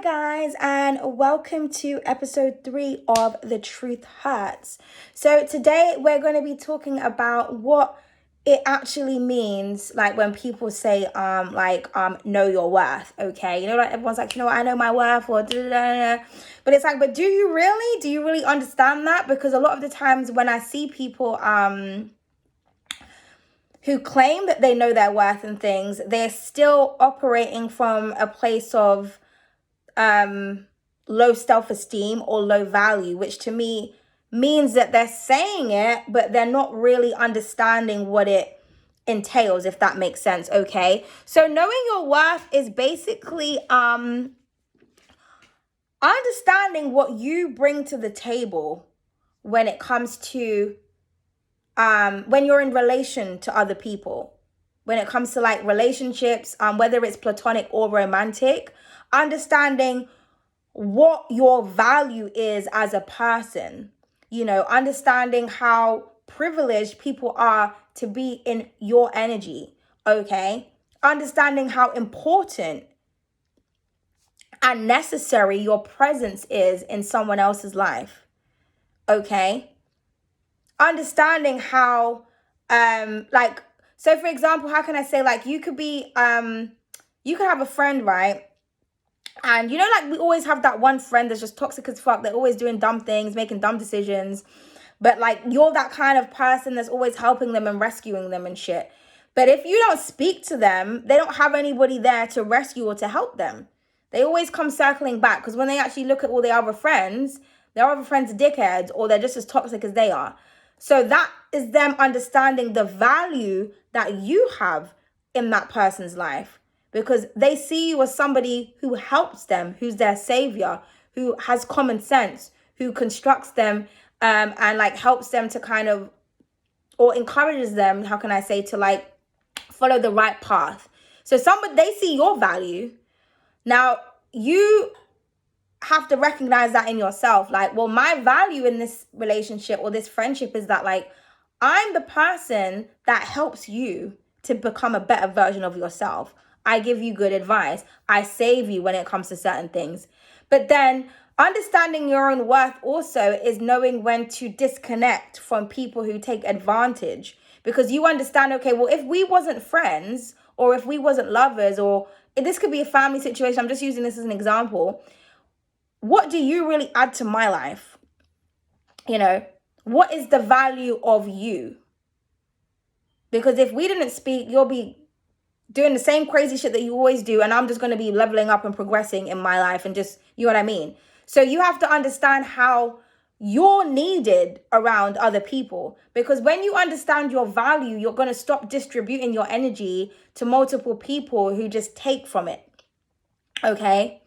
guys, and welcome to episode 3 of The Truth Hurts. So today we're going to be talking about what it actually means, like when people say know your worth. Okay, you know, like everyone's like, you know what, I know my worth, or da, da, da, da. But it's like, but do you really understand that? Because a lot of the times when I see people who claim that they know their worth and things, they're still operating from a place of low self-esteem or low value, which to me means that they're saying it, but they're not really understanding what it entails, if that makes sense. Okay, so knowing your worth is basically understanding what you bring to the table when it comes to when you're in relation to other people, when it comes to like relationships, whether it's platonic or romantic, understanding what your value is as a person, you know, understanding how privileged people are to be in your energy, okay? Understanding how important and necessary your presence is in someone else's life, okay? Understanding how, so for example, how can I say, like, you could be, you could have a friend, right? And you know, like we always have that one friend that's just toxic as fuck. They're always doing dumb things, making dumb decisions. But like you're that kind of person that's always helping them and rescuing them and shit. But if you don't speak to them, they don't have anybody there to rescue or to help them. They always come circling back because when they actually look at all their other friends are dickheads, or they're just as toxic as they are. So that is them understanding the value that you have in that person's life, because they see you as somebody who helps them, who's their savior, who has common sense, who constructs them and like helps them to kind of, or encourages them, how can I say, to like follow the right path. So they see your value. Now you have to recognize that in yourself. Like, well, my value in this relationship or this friendship is that like I'm the person that helps you to become a better version of yourself. I give you good advice. I save you when it comes to certain things. But then understanding your own worth also is knowing when to disconnect from people who take advantage. Because you understand, okay, well, if we wasn't friends, or if we wasn't lovers, or this could be a family situation, I'm just using this as an example. What do you really add to my life? You know, what is the value of you? Because if we didn't speak, you'll be doing the same crazy shit that you always do, and I'm just going to be leveling up and progressing in my life and just, you know what I mean? So you have to understand how you're needed around other people, because when you understand your value, you're going to stop distributing your energy to multiple people who just take from it. Okay?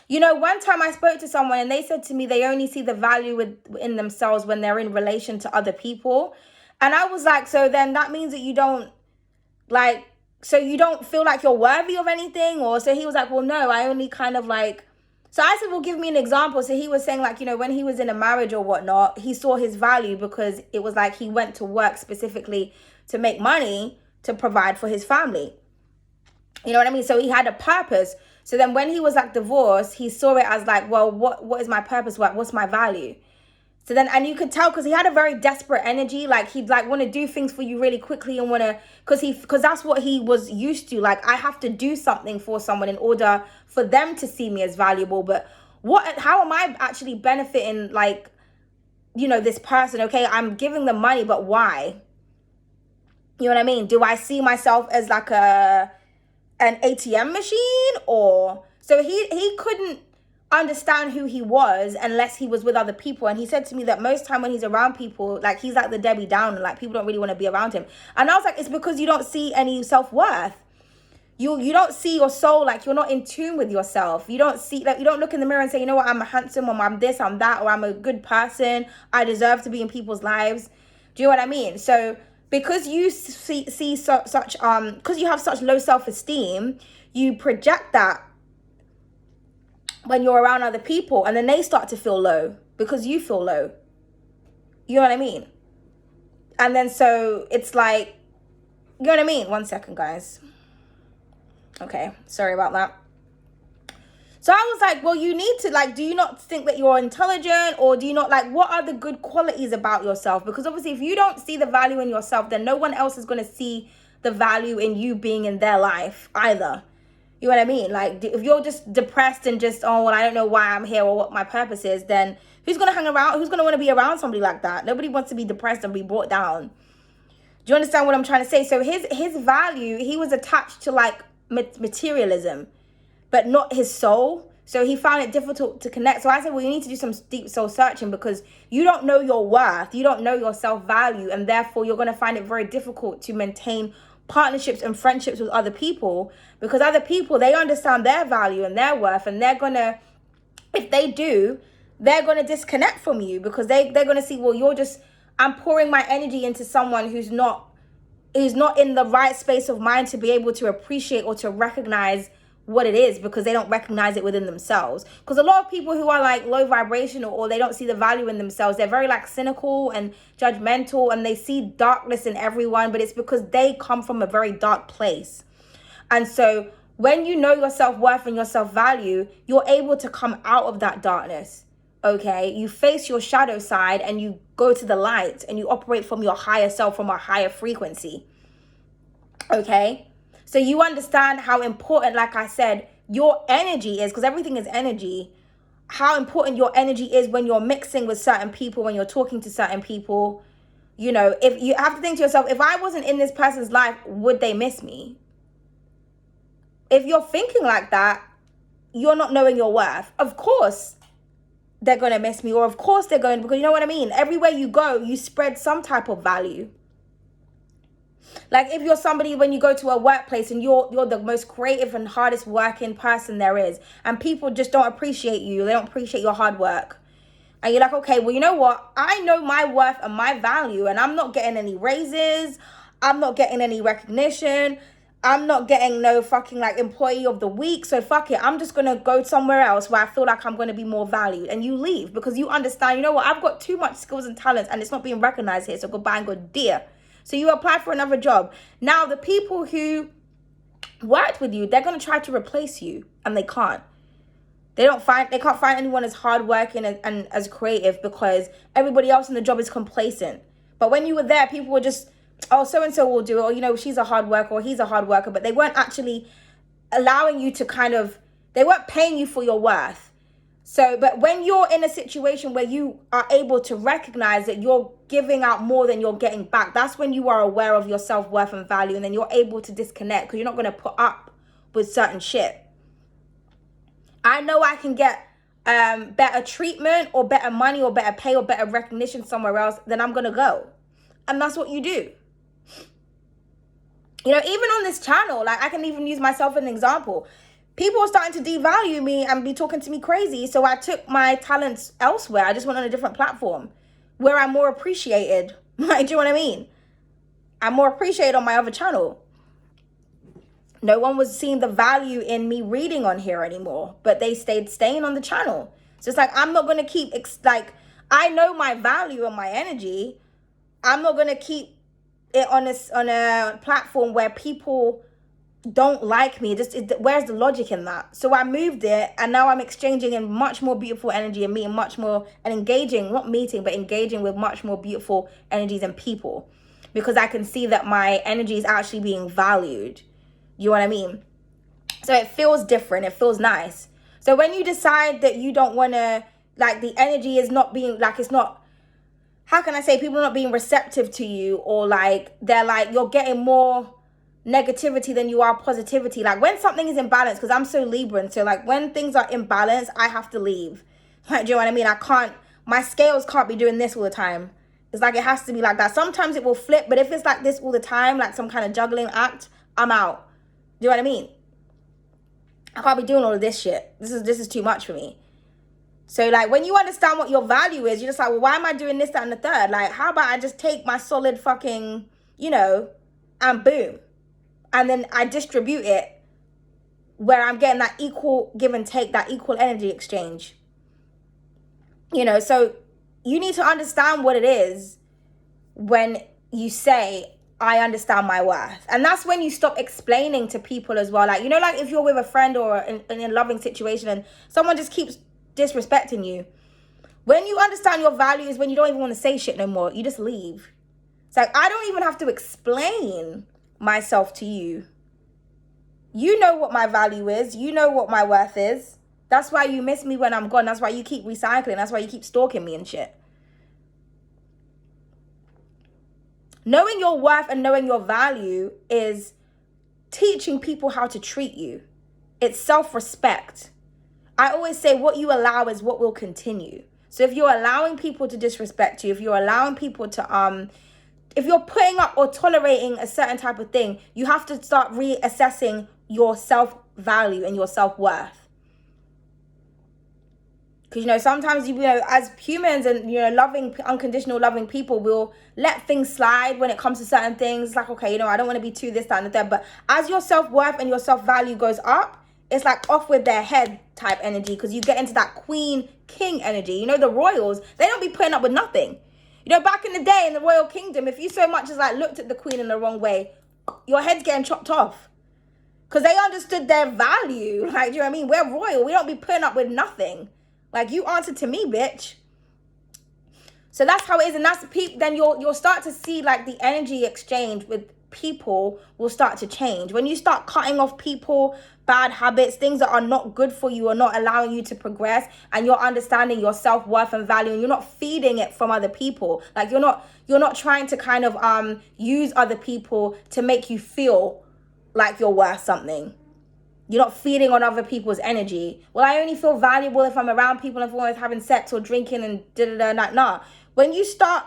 You know, one time I spoke to someone and they said to me they only see the value in themselves when they're in relation to other people. And I was like, so then that means that you don't feel like you're worthy of anything? Or so he was like, well, no, I only kind of like, so I said, well, give me an example. So he was saying like, you know, when he was in a marriage or whatnot, he saw his value because it was like he went to work specifically to make money to provide for his family. You know what I mean? So he had a purpose. So then when he was like divorced, he saw it as like, well, what is my purpose? What's my value? So then, and you could tell because he had a very desperate energy. Like he'd like want to do things for you really quickly and want to, because that's what he was used to. Like, I have to do something for someone in order for them to see me as valuable. But how am I actually benefiting, like, you know, this person? Okay, I'm giving them money, but why? You know what I mean? Do I see myself as like an ATM machine? Or so he couldn't understand who he was unless he was with other people. And he said to me that most time when he's around people, like he's like the Debbie Downer, like people don't really want to be around him. And I was like, it's because you don't see any self-worth. You don't see your soul, like you're not in tune with yourself. You don't see, like, you don't look in the mirror and say, you know what, I'm handsome, or I'm this, I'm that, or I'm a good person, I deserve to be in people's lives. Do you know what I mean? So because you see such because you have such low self-esteem, you project that when you're around other people, and then they start to feel low because you feel low. You know what I mean? And then so it's like, you know what I mean? 1 second, guys. Okay, sorry about that. So I was like, well, you need to, like, do you not think that you're intelligent, or do you not, like, what are the good qualities about yourself? Because obviously if you don't see the value in yourself, then no one else is going to see the value in you being in their life either. You know what I mean? Like, if you're just depressed and just, oh, well, I don't know why I'm here or what my purpose is, then who's going to hang around? Who's going to want to be around somebody like that? Nobody wants to be depressed and be brought down. Do you understand what I'm trying to say? So his value, he was attached to, like, materialism, but not his soul. So he found it difficult to connect. So I said, well, you need to do some deep soul searching, because you don't know your worth. You don't know your self-value. And therefore, you're going to find it very difficult to maintain partnerships and friendships with other people, because other people, they understand their value and their worth. And they're going to, if they do, they're going to disconnect from you, because they're going to see, well, you're just, I'm pouring my energy into someone who's not in the right space of mind to be able to appreciate or to recognize what it is, because they don't recognize it within themselves. Because a lot of people who are like low vibrational, or they don't see the value in themselves, they're very like cynical and judgmental, and they see darkness in everyone, but it's because they come from a very dark place. And so when you know your self-worth and your self-value, you're able to come out of that darkness. Okay, you face your shadow side and you go to the light, and you operate from your higher self, from a higher frequency. Okay, so you understand how important, like I said, your energy is, because everything is energy, how important your energy is when you're mixing with certain people, when you're talking to certain people. You know, if you have to think to yourself, if I wasn't in this person's life, would they miss me? If you're thinking like that, you're not knowing your worth. Of course they're going to miss me, or of course they're going, because you know what I mean? Everywhere you go, you spread some type of value. Like if you're somebody, when you go to a workplace and you're the most creative and hardest working person there is, and people just don't appreciate you, they don't appreciate your hard work. And you're like, okay, well, you know what? I know my worth and my value, and I'm not getting any raises. I'm not getting any recognition. I'm not getting no fucking like employee of the week. So fuck it. I'm just going to go somewhere else where I feel like I'm going to be more valued. And you leave because you understand, you know what? I've got too much skills and talents and it's not being recognized here. So goodbye and good dear. So you apply for another job. Now the people who worked with you, they're going to try to replace you, and they can't. They can't find anyone as hardworking and as creative, because everybody else in the job is complacent. But when you were there, people were just, oh, so-and-so will do it, or, you know, she's a hard worker, or he's a hard worker, but they weren't actually allowing you to they weren't paying you for your worth. So, but when you're in a situation where you are able to recognize that you're giving out more than you're getting back, that's when you are aware of your self-worth and value, and then you're able to disconnect, because you're not going to put up with certain shit. I know I can get better treatment or better money or better pay or better recognition somewhere else, then I'm going to go. And that's what you do. You know, even on this channel, like I can even use myself as an example. People are starting to devalue me and be talking to me crazy. So I took my talents elsewhere. I just went on a different platform where I'm more appreciated. Like, do you know what I mean? I'm more appreciated on my other channel. No one was seeing the value in me reading on here anymore, but they staying on the channel. So it's like, I'm not going to keep, I know my value and my energy. I'm not going to keep it on a platform where people don't like me. Where's the logic in that? So I moved it, and now I'm exchanging in much more beautiful energy and meeting much more and engaging, not meeting, but engaging with much more beautiful energies and people, because I can see that my energy is actually being valued. You know what I mean? So it feels different. It feels nice. So when you decide that you don't want to, like, the energy is not being, like, it's not, how can I say, people are not being receptive to you, or like, they're like, you're getting more negativity than you are positivity. Like when something is imbalanced, because I'm so Libran, so like when things are imbalanced, I have to leave. Like, do you know what I mean? My scales can't be doing this all the time. It's like, it has to be like that. Sometimes it will flip, but if it's like this all the time, like some kind of juggling act, I'm out. Do you know what I mean? I can't be doing all of this shit. This is too much for me. So like when you understand what your value is, you're just like, well, why am I doing this, that, and the third? Like, how about I just take my solid fucking, you know, and boom. And then I distribute it where I'm getting that equal give and take, that equal energy exchange. You know, so you need to understand what it is when you say, I understand my worth. And that's when you stop explaining to people as well. Like, you know, like if you're with a friend or in a loving situation and someone just keeps disrespecting you. When you understand your value is when you don't even want to say shit no more. You just leave. It's like, I don't even have to explain myself to you. You know what my value is. You know what my worth is. That's why you miss me when I'm gone. That's why you keep recycling. That's why you keep stalking me and shit. Knowing your worth and knowing your value is teaching people how to treat you. It's self-respect. I always say what you allow is what will continue. So if you're allowing people to disrespect you, if you're allowing people to, if you're putting up or tolerating a certain type of thing, you have to start reassessing your self-value and your self-worth. Because, you know, sometimes, you know, as humans and, you know, loving, unconditional loving people will let things slide when it comes to certain things. Like, okay, you know, I don't want to be too this, that, and the third. But as your self-worth and your self-value goes up, it's like off with their head type energy. Because you get into that queen, king energy. You know, the royals, they don't be putting up with nothing. You know, back in the day in the royal kingdom, if you so much as like looked at the queen in the wrong way, your head's getting chopped off. Because they understood their value. Like, do you know what I mean? We're royal. We don't be putting up with nothing. Like, you answer to me, bitch. So that's how it is. And that's then you'll start to see like the energy exchange with people will start to change. When you start cutting off people, bad habits, things that are not good for you or not allowing you to progress, and you're understanding your self-worth and value, and you're not feeding it from other people. Like, you're not trying to kind of use other people to make you feel like you're worth something. You're not feeding on other people's energy. Well, I only feel valuable if I'm around people, if I'm always having sex or drinking and da-da-da. Like, nah. When you start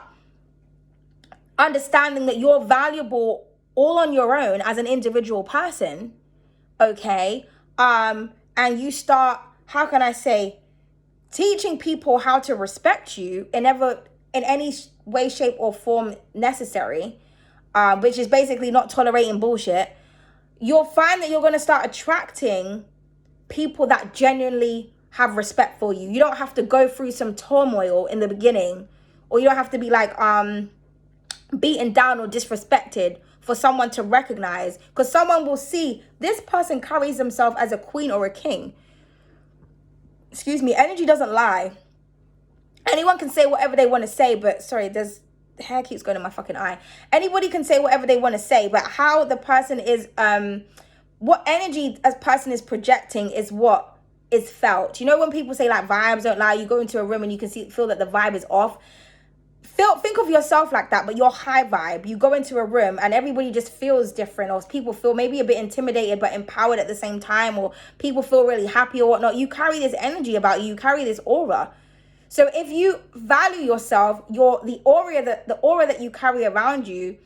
understanding that you're valuable all on your own as an individual person, okay, and you start, how can I say, teaching people how to respect you in any way, shape, or form necessary, which is basically not tolerating bullshit, you'll find that you're going to start attracting people that genuinely have respect for you. You don't have to go through some turmoil in the beginning, or you don't have to be like beaten down or disrespected for someone to recognize, because someone will see this person carries himself as a queen or a king. Excuse me, energy doesn't lie. Anyone can say whatever they want to say, but sorry, the hair keeps going in my fucking eye. Anybody can say whatever they want to say, but how the person is, what energy a person is projecting is what is felt. You know, when people say like vibes don't lie, you go into a room and you can feel that the vibe is off. Think of yourself like that, but you're high vibe. You go into a room and everybody just feels different, or people feel maybe a bit intimidated but empowered at the same time, or people feel really happy or whatnot. You carry this energy about you. You carry this aura. So if you value yourself, the aura that you carry around you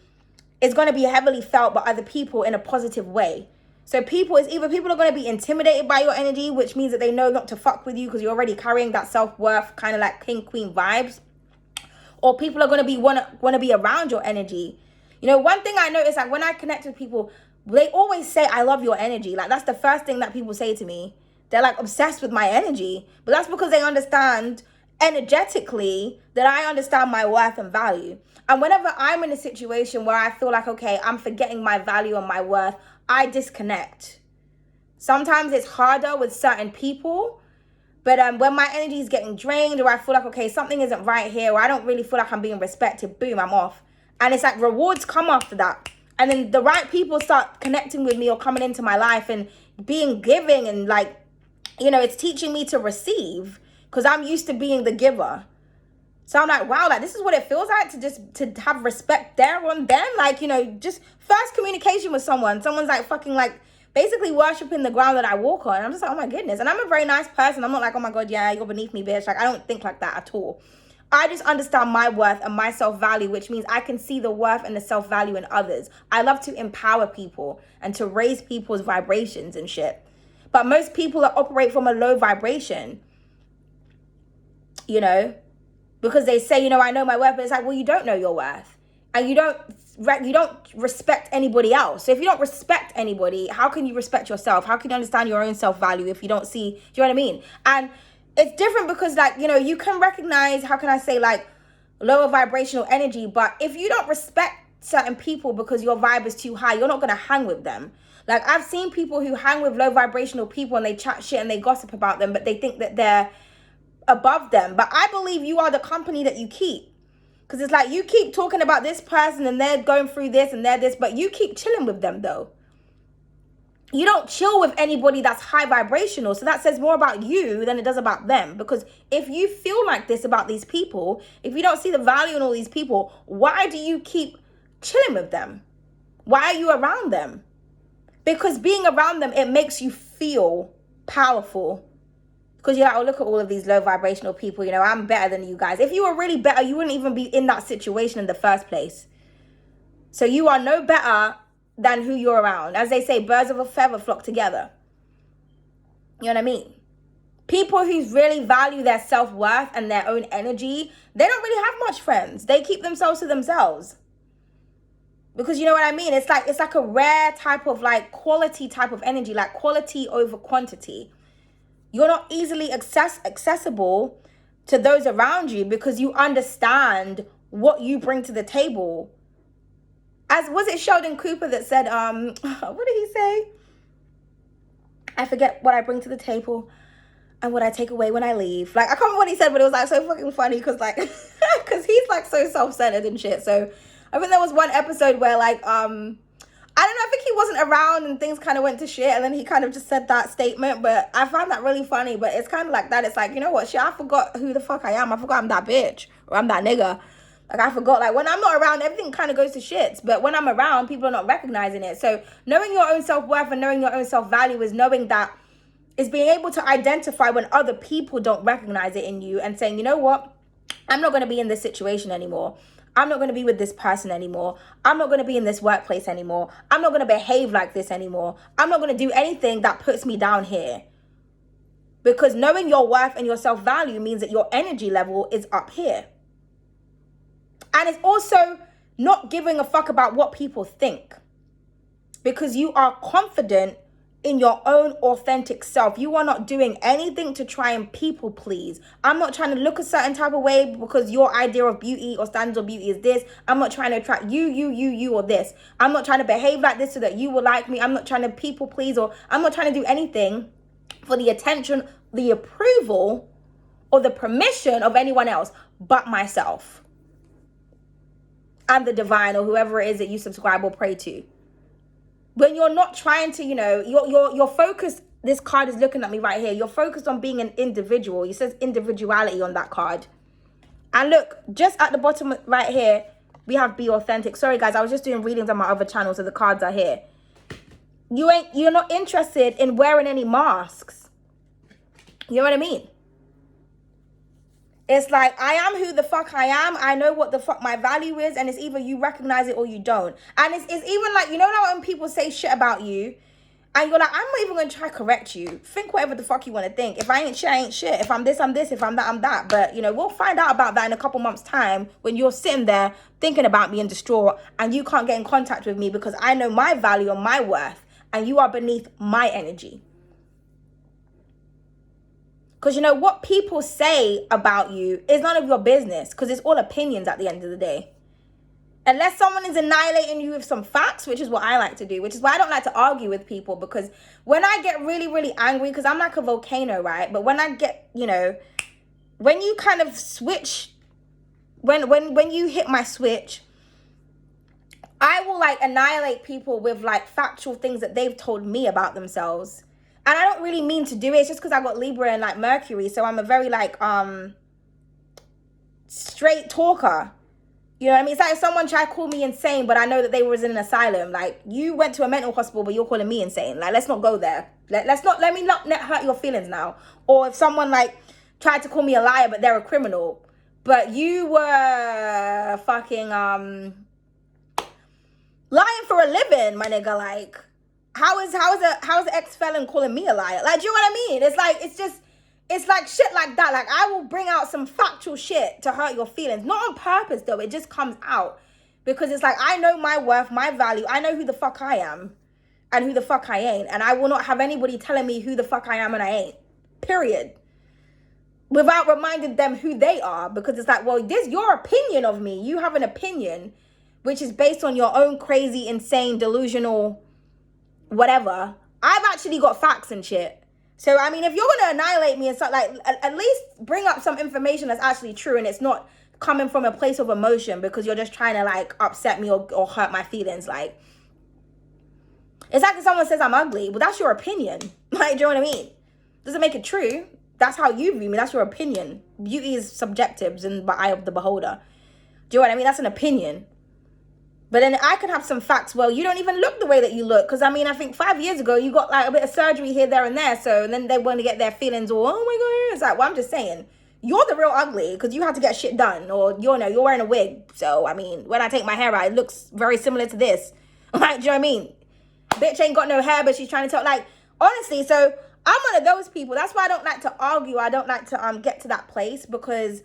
is going to be heavily felt by other people in a positive way. So people are going to be intimidated by your energy, which means that they know not to fuck with you because you're already carrying that self-worth, kind of like king, queen vibes. Or people are going to want to be around your energy. You know, one thing I notice, like when I connect with people, they always say, I love your energy. Like, that's the first thing that people say to me. They're like obsessed with my energy. But that's because they understand energetically that I understand my worth and value. And whenever I'm in a situation where I feel like, okay, I'm forgetting my value and my worth, I disconnect. Sometimes it's harder with certain people. But when my energy is getting drained, or I feel like, okay, something isn't right here, or I don't really feel like I'm being respected, boom, I'm off. And it's like rewards come after that. And then the right people start connecting with me or coming into my life and being giving, and like, you know, it's teaching me to receive because I'm used to being the giver. So I'm like, wow, like this is what it feels like to have respect there on them. Like, you know, just first communication with someone's like fucking like, basically worshiping the ground that I walk on. I'm just like, oh my goodness. And I'm a very nice person. I'm not like, oh my God, yeah, you're beneath me, bitch. Like, I don't think like that at all. I just understand my worth and my self-value, which means I can see the worth and the self-value in others. I love to empower people and to raise people's vibrations and shit. But most people that operate from a low vibration, you know, because they say, you know, I know my worth, but it's like, well, you don't know your worth. And you don't respect anybody else. So if you don't respect anybody, how can you respect yourself? How can you understand your own self-value if you don't see, do you know what I mean? And it's different because, like, you know, you can recognize, how can I say, like, lower vibrational energy, but if you don't respect certain people because your vibe is too high, you're not going to hang with them. Like, I've seen people who hang with low vibrational people and they chat shit and they gossip about them, but they think that they're above them. But I believe you are the company that you keep. Because it's like, you keep talking about this person and they're going through this and they're this, but you keep chilling with them though. You don't chill with anybody that's high vibrational. So that says more about you than it does about them. Because if you feel like this about these people, if you don't see the value in all these people, why do you keep chilling with them? Why are you around them? Because being around them, it makes you feel powerful. Because you're like, oh, look at all of these low vibrational people. You know, I'm better than you guys. If you were really better, you wouldn't even be in that situation in the first place. So you are no better than who you're around. As they say, birds of a feather flock together. You know what I mean? People who really value their self-worth and their own energy, they don't really have much friends. They keep themselves to themselves. Because you know what I mean? It's like a rare type of like quality type of energy, like quality over quantity. You're not easily accessible to those around you because you understand what you bring to the table. As was it Sheldon Cooper that said, what did he say? I forget what I bring to the table and what I take away when I leave. Like, I can't remember what he said, but it was like so fucking funny because like, because he's like so self-centered and shit. So I think there was one episode where like, I don't know, I think he wasn't around and things kind of went to shit and then he kind of just said that statement, but I found that really funny. But it's kind of like that. It's like, you know what, shit, I forgot who the fuck I am. I forgot I'm that bitch or I'm that nigga. Like, I forgot, like, when I'm not around, everything kind of goes to shits. But when I'm around, people are not recognizing it. So knowing your own self-worth and knowing your own self-value is knowing that, is being able to identify when other people don't recognize it in you and saying, you know what, I'm not going to be in this situation anymore. I'm not going to be with this person anymore. I'm not going to be in this workplace anymore. I'm not going to behave like this anymore. I'm not going to do anything that puts me down here. Because knowing your worth and your self-value means that your energy level is up here. And it's also not giving a fuck about what people think. Because you are confident in your own authentic self. You are not doing anything to try and people please. I'm not trying to look a certain type of way because your idea of beauty or standards of beauty is this. I'm not trying to attract you or this. I'm not trying to behave like this so that you will like me. I'm not trying to people please, or I'm not trying to do anything for the attention, the approval, or the permission of anyone else but myself and the divine or whoever it is that you subscribe or pray to. When you're not trying to, you know, your focus, this card is looking at me right here. You're focused on being an individual. It says individuality on that card. And look, just at the bottom right here, we have be authentic. Sorry guys, I was just doing readings on my other channel, so the cards are here. You're not interested in wearing any masks. You know what I mean? It's like, I am who the fuck I am. I know what the fuck my value is. And it's either you recognize it or you don't. And it's even like, you know when people say shit about you and you're like, I'm not even going to try to correct you. Think whatever the fuck you want to think. If I ain't shit, I ain't shit. If I'm this, I'm this. If I'm that, I'm that. But, you know, we'll find out about that in a couple months' time when you're sitting there thinking about me and distraught and you can't get in contact with me because I know my value and my worth and you are beneath my energy. Because, you know, what people say about you is none of your business because it's all opinions at the end of the day. Unless someone is annihilating you with some facts, which is what I like to do, which is why I don't like to argue with people, because when I get really, really angry, because I'm like a volcano, right? But when I get, you know, when you kind of switch, when you hit my switch, I will like annihilate people with like factual things that they've told me about themselves. And I don't really mean to do it. It's just because I got Libra and like Mercury. So I'm a very like straight talker. You know what I mean? It's like if someone tried to call me insane, but I know that they was in an asylum. Like, you went to a mental hospital, but you're calling me insane. Like, let's not go there. Let me not hurt your feelings now. Or if someone like tried to call me a liar, but they're a criminal, but you were fucking lying for a living, my nigga. Like, how is an ex-felon calling me a liar? Like, do you know what I mean? It's like shit like that. Like, I will bring out some factual shit to hurt your feelings. Not on purpose, though. It just comes out. Because it's like, I know my worth, my value. I know who the fuck I am and who the fuck I ain't. And I will not have anybody telling me who the fuck I am and I ain't. Period. Without reminding them who they are. Because it's like, well, this is your opinion of me. You have an opinion. which is based on your own crazy, insane, delusional, whatever, I've actually got facts and shit. So, I mean, if you're going to annihilate me and stuff, like, at least bring up some information that's actually true and it's not coming from a place of emotion because you're just trying to, like, upset me or hurt my feelings. Like, it's like if someone says I'm ugly. Well, that's your opinion. Like, do you know what I mean? Doesn't make it true. That's how you view me. That's your opinion. Beauty is subjective in the eye of the beholder. Do you know what I mean? That's an opinion. But then I could have some facts. Well, you don't even look the way that you look. Because, I mean, I think 5 years ago, you got, like, a bit of surgery here, there, and there. So, and then they want to get their feelings all, oh, my God. It's like, well, I'm just saying, you're the real ugly because you had to get shit done. Or, you know, you're wearing a wig. So, I mean, when I take my hair out, it looks very similar to this. Like, do you know what I mean? Bitch ain't got no hair, but she's trying to tell, like, honestly, so I'm one of those people. That's why I don't like to argue. I don't like to get to that place because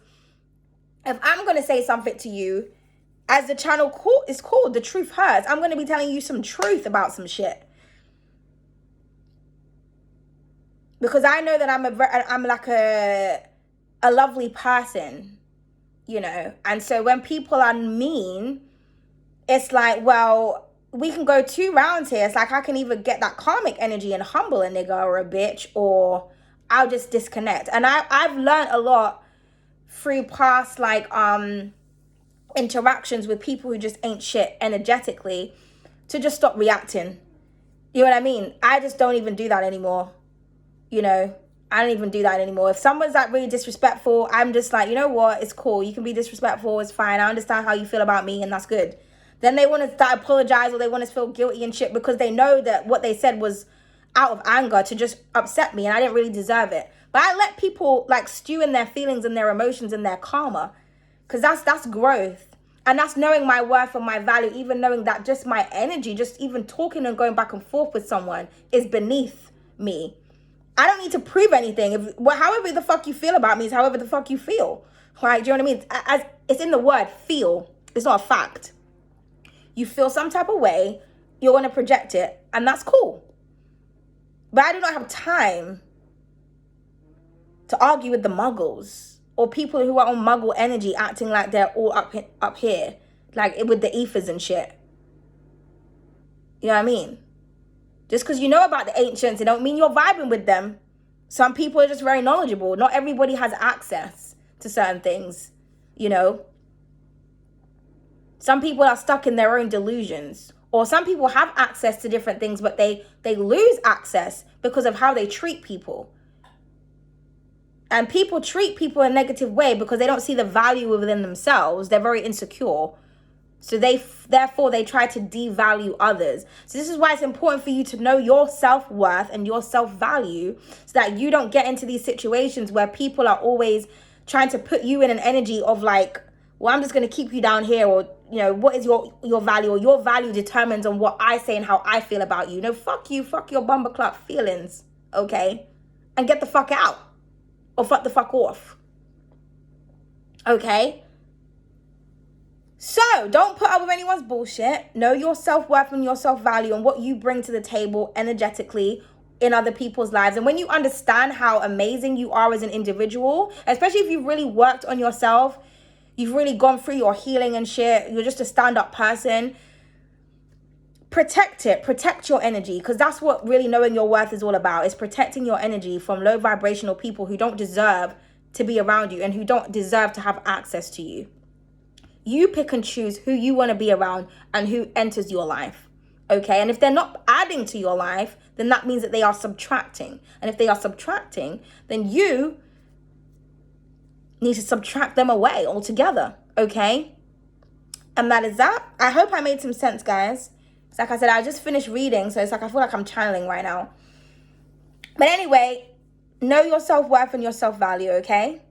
if I'm going to say something to you, as the channel is called, The Truth Hurts, I'm going to be telling you some truth about some shit. Because I know that I'm like a lovely person, you know. And so when people are mean, it's like, well, we can go 2 rounds here. It's like I can either get that karmic energy and humble a nigga or a bitch, or I'll just disconnect. And I've learned a lot through past, like, interactions with people who just ain't shit energetically to just stop reacting. You know what I mean? I just don't even do that anymore. You know, I don't even do that anymore. If someone's like really disrespectful, I'm just like, you know what? It's cool. You can be disrespectful. It's fine. I understand how you feel about me and that's good. Then they want to start apologize or they want to feel guilty and shit because they know that what they said was out of anger to just upset me and I didn't really deserve it. But I let people like stew in their feelings and their emotions and their karma. Because that's growth. And that's knowing my worth and my value. Even knowing that just my energy, just even talking and going back and forth with someone is beneath me. I don't need to prove anything. However the fuck you feel about me is however the fuck you feel. Like, do you know what I mean? It's in the word feel. It's not a fact. You feel some type of way. You're going to project it. And that's cool. But I do not have time to argue with the muggles. Or people who are on muggle energy acting like they're all up here. Like with the ethers and shit. You know what I mean? Just because you know about the ancients, it don't mean you're vibing with them. Some people are just very knowledgeable. Not everybody has access to certain things, you know. Some people are stuck in their own delusions. Or some people have access to different things, but they lose access because of how they treat people. And people treat people in a negative way because they don't see the value within themselves. They're very insecure. So therefore they try to devalue others. So this is why it's important for you to know your self-worth and your self-value so that you don't get into these situations where people are always trying to put you in an energy of like, well, I'm just going to keep you down here, or, you know, what is your value, or your value determines on what I say and how I feel about you. No, fuck you, fuck your bumperclap feelings, okay? And get the fuck out, or fuck the fuck off, okay? So, don't put up with anyone's bullshit. Know your self-worth and your self-value and what you bring to the table energetically in other people's lives. And when you understand how amazing you are as an individual, especially if you've really worked on yourself, you've really gone through your healing and shit, you're just a stand-up person, protect it. Protect your energy, because that's what really knowing your worth is all about, is protecting your energy from low vibrational people who don't deserve to be around you and who don't deserve to have access to you. You pick and choose who you want to be around and who enters your life, okay? And if they're not adding to your life, then that means that they are subtracting. And if they are subtracting, then you need to subtract them away altogether, okay? And that is that. I hope I made some sense, guys. It's like I said, I just finished reading, so it's like I feel like I'm channeling right now. But anyway, know your self-worth and your self-value, okay?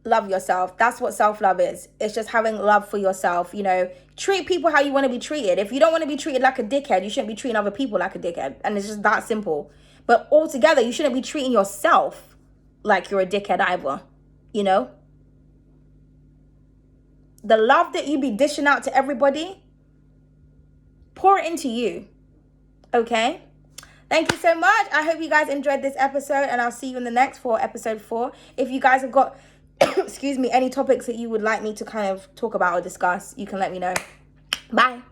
Love yourself. That's what self-love is. It's just having love for yourself, you know. Treat people how you want to be treated. If you don't want to be treated like a dickhead, you shouldn't be treating other people like a dickhead. And it's just that simple. But altogether, you shouldn't be treating yourself like you're a dickhead either, you know. The love that you be dishing out to everybody, pour it into you, okay? Thank you so much. I hope you guys enjoyed this episode, and I'll see you in the next episode 4. If you guys have got excuse me, any topics that you would like me to kind of talk about or discuss, you can let me know. Bye.